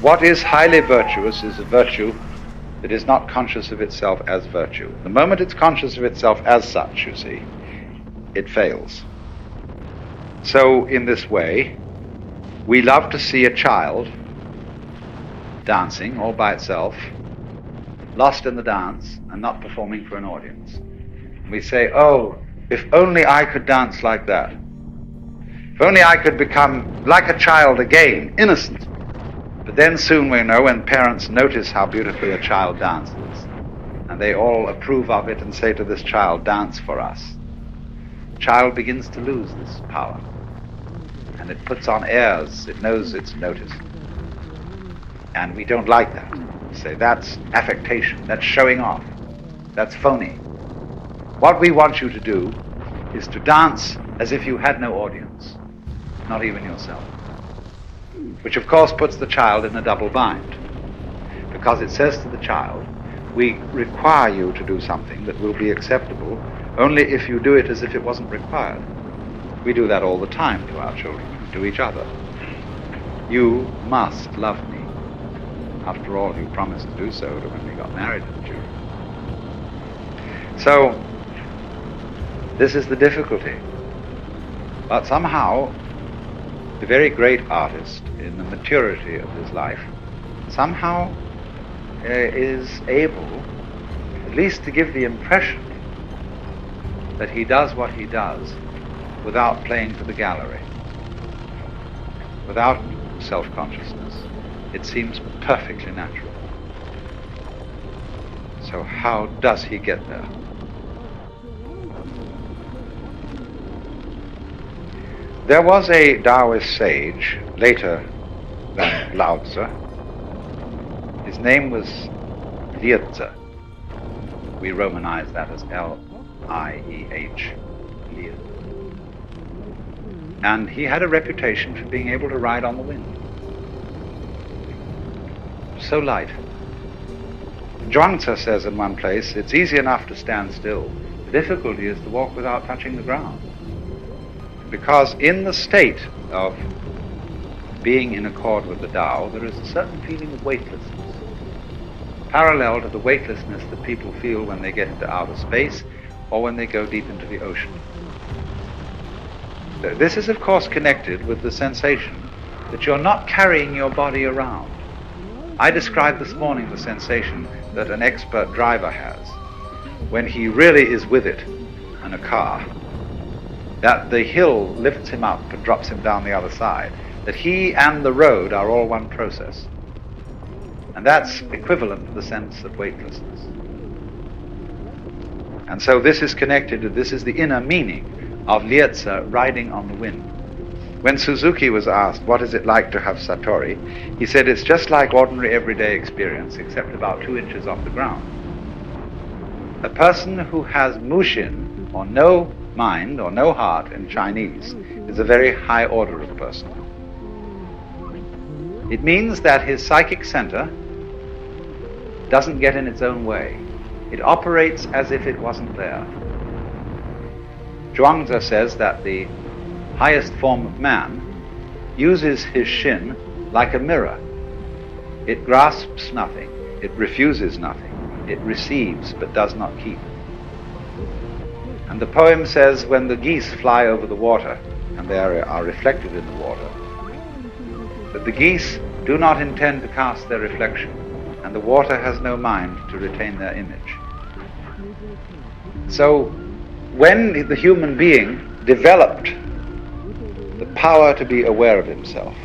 What is highly virtuous is a virtue that is not conscious of itself as virtue. The moment it's conscious of itself as such, you see, it fails. So in this way, we love to see a child dancing all by itself, lost in the dance and not performing for an audience. We say, oh, if only I could dance like that. If only I could become like a child again, innocent. But then soon we know, when parents notice how beautifully a child dances, and they all approve of it and say to this child, dance for us, the child begins to lose this power. And it puts on airs, it knows it's noticed. And we don't like that. We say, that's affectation, that's showing off, that's phony. What we want you to do is to dance as if you had no audience, not even yourself. Which of course puts the child in a double bind, because it says to the child, we require you to do something that will be acceptable only if you do it as if it wasn't required. We do that all the time to our children, to each other. You must love me. After all, you promised to do so when we got married, didn't you? So, this is the difficulty. But somehow, the very great artist, in the maturity of his life, somehow is able, at least to give the impression that he does what he does without playing for the gallery, without self-consciousness. It seems perfectly natural. So how does he get there? There was a Taoist sage, later than Lao Tzu. His name was Liezi. We romanize that as L-I-E-H, Liezi. And he had a reputation for being able to ride on the wind. So light. Zhuangzi says in one place, it's easy enough to stand still. The difficulty is to walk without touching the ground. Because in the state of being in accord with the Tao, there is a certain feeling of weightlessness, parallel to the weightlessness that people feel when they get into outer space or when they go deep into the ocean. This is, of course, connected with the sensation that you're not carrying your body around. I described this morning the sensation that an expert driver has when he really is with it in a car, that the hill lifts him up and drops him down the other side, that he and the road are all one process. And that's equivalent to the sense of weightlessness. And so this is connected to, this is the inner meaning of Liezi riding on the wind. When Suzuki was asked, what is it like to have Satori? He said, it's just like ordinary everyday experience, except about 2 inches off the ground. A person who has Mushin, or no mind, or no heart in Chinese, is a very high order of person. It means that his psychic center doesn't get in its own way. It operates as if it wasn't there. Zhuangzi says that the highest form of man uses his shin like a mirror. It grasps nothing, it refuses nothing, it receives but does not keep. And the poem says, when the geese fly over the water, and they are reflected in the water, that the geese do not intend to cast their reflection, and the water has no mind to retain their image. So, when the human being developed the power to be aware of himself,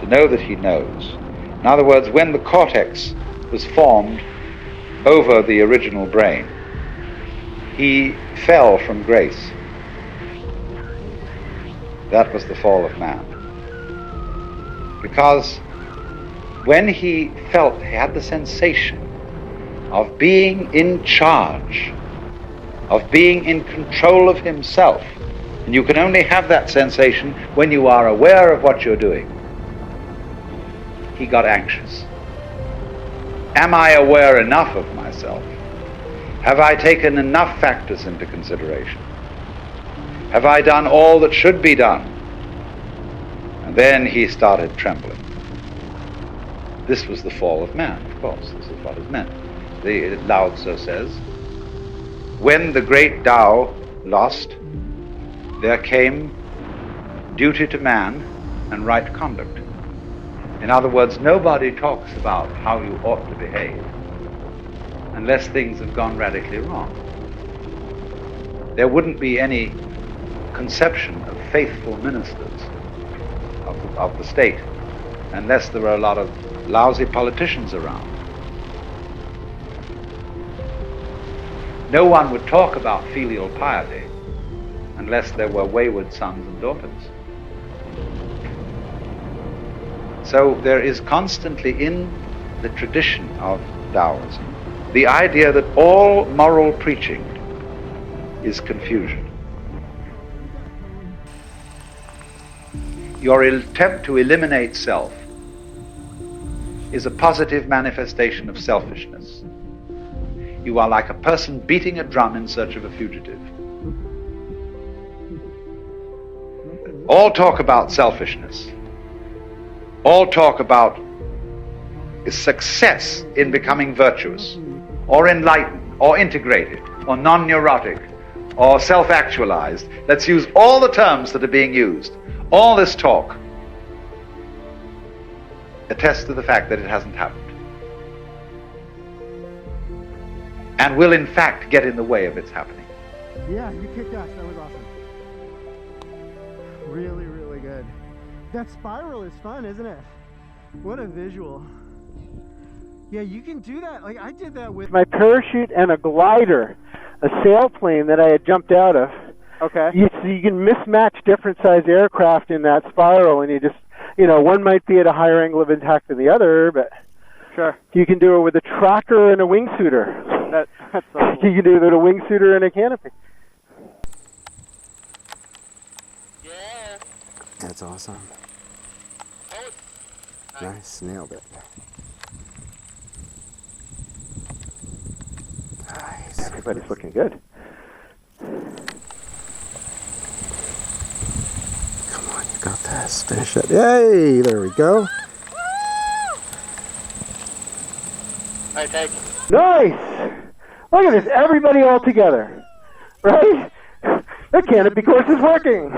to know that he knows, in other words, when the cortex was formed over the original brain, he fell from grace. That was the fall of man. Because when he felt, he had the sensation of being in charge, of being in control of himself, and you can only have that sensation when you are aware of what you're doing, he got anxious. Am I aware enough of myself? Have I taken enough factors into consideration? Have I done all that should be done? And then he started trembling. This was the fall of man, of course. This is what is meant. Lao Tzu says, when the great Tao lost, there came duty to man and right conduct. In other words, nobody talks about how you ought to behave unless things have gone radically wrong. There wouldn't be any conception of faithful ministers of the state unless there were a lot of lousy politicians around. No one would talk about filial piety unless there were wayward sons and daughters. So there is constantly in the tradition of Taoism the idea that all moral preaching is confusion. Your attempt to eliminate self is a positive manifestation of selfishness. You are like a person beating a drum in search of a fugitive. All talk about selfishness. All talk about success in becoming virtuous, or enlightened, or integrated, or non-neurotic, or self-actualized. Let's use all the terms that are being used. All this talk attests to the fact that it hasn't happened, and will in fact get in the way of its happening. Yeah, you kicked ass. That was awesome. Really, really good. That spiral is fun, isn't it? What a visual. Yeah, you can do that. Like, I did that with my parachute and a glider, a sailplane that I had jumped out of. Okay. So you can mismatch different size aircraft in that spiral, and you just, one might be at a higher angle of attack than the other, but sure, you can do it with a tracker and a wingsuiter. That's so cool. You can do it with a wingsuiter and a canopy. Yeah. That's awesome. Nice, nailed it. Nice. Everybody's looking good. Come on, you got this. Finish it. Yay! There we go. All right, thank you. Nice! Look at this, everybody all together. Right? The canopy course is working.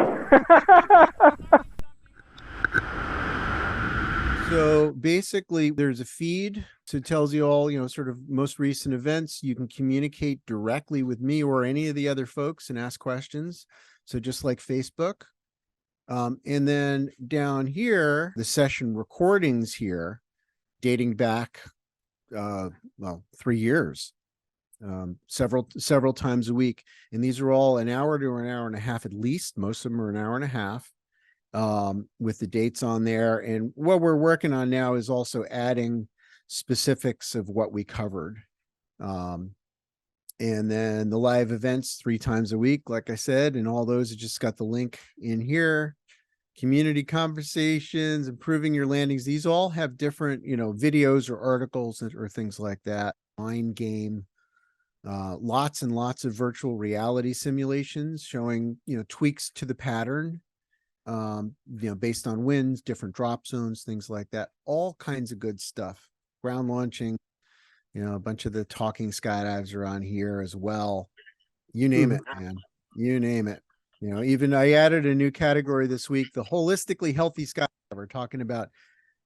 So basically, there's a feed. So it tells you all, sort of most recent events. You can communicate directly with me or any of the other folks and ask questions. So just like Facebook. And then down here, the session recordings here, dating back, 3 years, several times a week. And these are all an hour to an hour and a half at least. Most of them are an hour and a half. With the dates on there. And what we're working on now is also adding specifics of what we covered. And then the live events 3 times a week, like I said, and all those, I just got the link in here. Community conversations, improving your landings. These all have different, videos or articles or things like that. Mind game, lots and lots of virtual reality simulations showing, tweaks to the pattern. Based on winds, different drop zones, things like that, all kinds of good stuff. Ground launching, a bunch of the talking skydives are on here as well. You name it, man. You name it. Even I added a new category this week, the holistically healthy skydiver, talking about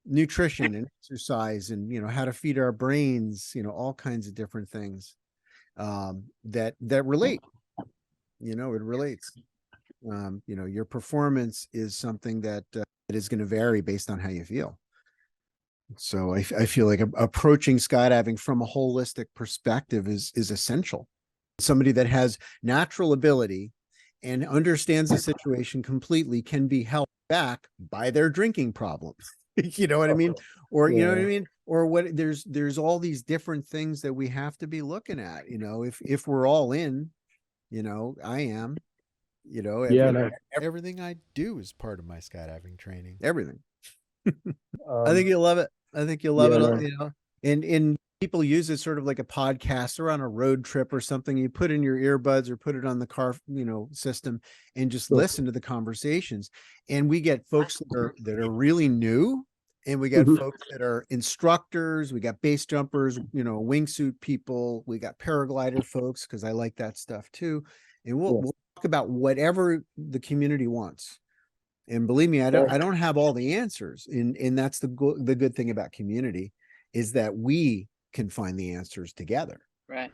nutrition and exercise and, how to feed our brains, all kinds of different things that relate. It relates. Your performance is something that is going to vary based on how you feel. So I feel like approaching skydiving from a holistic perspective is essential. Somebody that has natural ability and understands the situation completely can be held back by their drinking problems. You know what I mean? Or, you know what I mean? Or there's all these different things that we have to be looking at, if we're all in, I am. Everything I do is part of my skydiving training. Everything. I think you'll love it. I think you'll love it. And people use it sort of like a podcast or on a road trip or something. You put in your earbuds or put it on the car, system and just listen to the conversations. And we get folks that are really new And we got Mhm. folks that are instructors, we got base jumpers, wingsuit people, we got paraglider folks, because I like that stuff too. And we'll talk about whatever the community wants. And believe me, I don't have all the answers. And that's the good thing about community, is that we can find the answers together. Right.